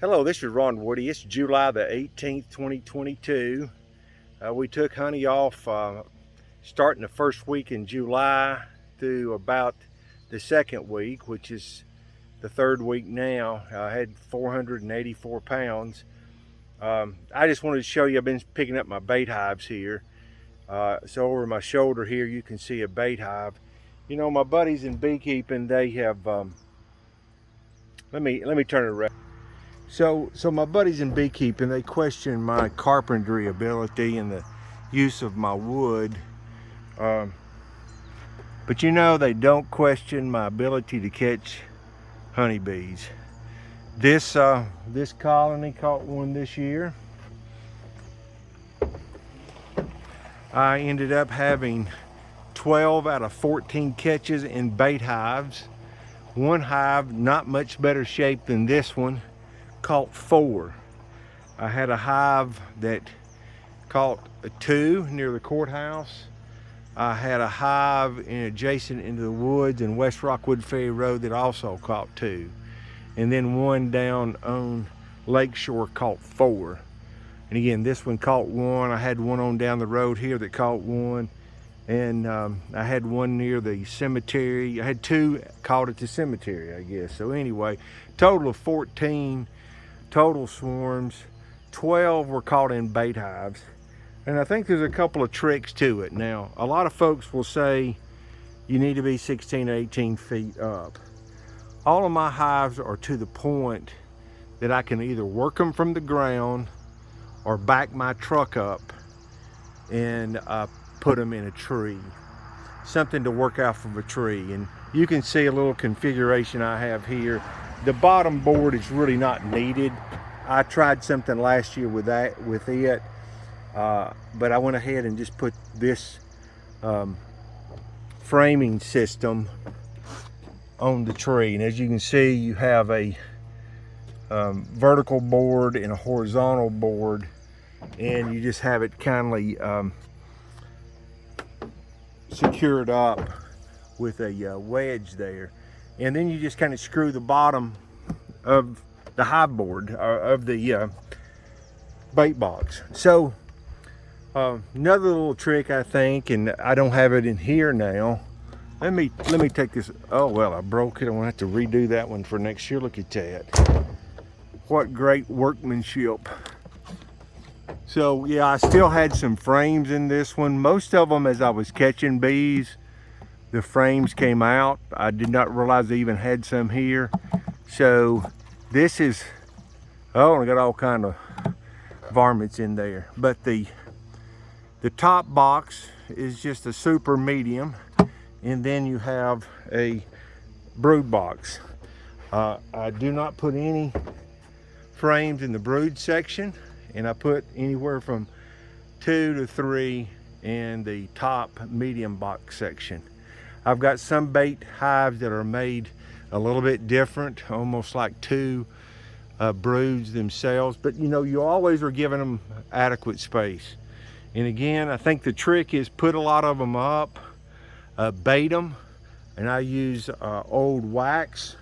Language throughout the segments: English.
Hello, this is Ron Woody. It's July the 18th, 2022. We took honey off starting the first week in July through about the second week, which is the third week now. I had 484 pounds. I just wanted to show you, I've been picking up my bait hives here. So over my shoulder here, you can see a bait hive. You know, my buddies in beekeeping, they have, let me turn it around. So my buddies in beekeeping, they question my carpentry ability and the use of my wood. But you know, they don't question my ability to catch honeybees. This colony caught one this year. I ended up having 12 out of 14 catches in bait hives. One hive, not much better shape than this one, caught 4. I had a hive that caught 2 near the courthouse. I had a hive adjacent into the woods in West Rockwood Ferry Road that also caught 2. And then one down on Lakeshore caught 4. And again, this one caught 1. I had one on down the road here that caught 1. And I had one near the cemetery. I had 2 caught at the cemetery, I guess. So anyway, total of 14 total swarms. 12 were caught in bait hives. And I think there's a couple of tricks to it. Now, a lot of folks will say you need to be 16 or 18 feet up. All of my hives are to the point that I can either work them from the ground or back my truck up and put them in a tree. Something to work out from a tree. And you can see a little configuration I have here. The bottom board is really not needed. I tried something last year with it, but I went ahead and just put this framing system on the tree. And as you can see, you have a vertical board and a horizontal board, and you just have it kindly secured up with a wedge there. And then you just kind of screw the bottom of the hive board of the bait box. So another little trick, I think, and I don't have it in here now. Let me take this. Oh well, I broke it. I'm gonna have to redo that one for next year. Look at that. What great workmanship. So yeah, I still had some frames in this one. Most of them, as I was catching bees, the frames came out. I did not realize I even had some here. So this is, oh, I got all kind of varmints in there. But the top box is just a super medium, and then you have a brood box. I do not put any frames in the brood section, and I put anywhere from 2 to 3 in the top medium box section. I've got some bait hives that are made a little bit different, almost like 2 broods themselves, but you know, you always are giving them adequate space. And again, I think the trick is put a lot of them up, bait them, and I use old wax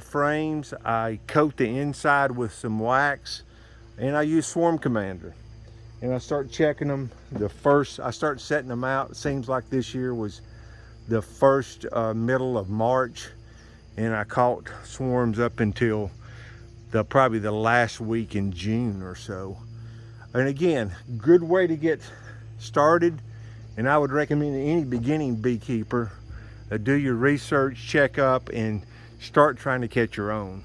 frames. I coat the inside with some wax, and I use Swarm Commander. And I start checking them. I start setting them out. It seems like this year was the first middle of March, and I caught swarms up until probably the last week in June or so. And again, good way to get started, and I would recommend any beginning beekeeper do your research, check up, and start trying to catch your own.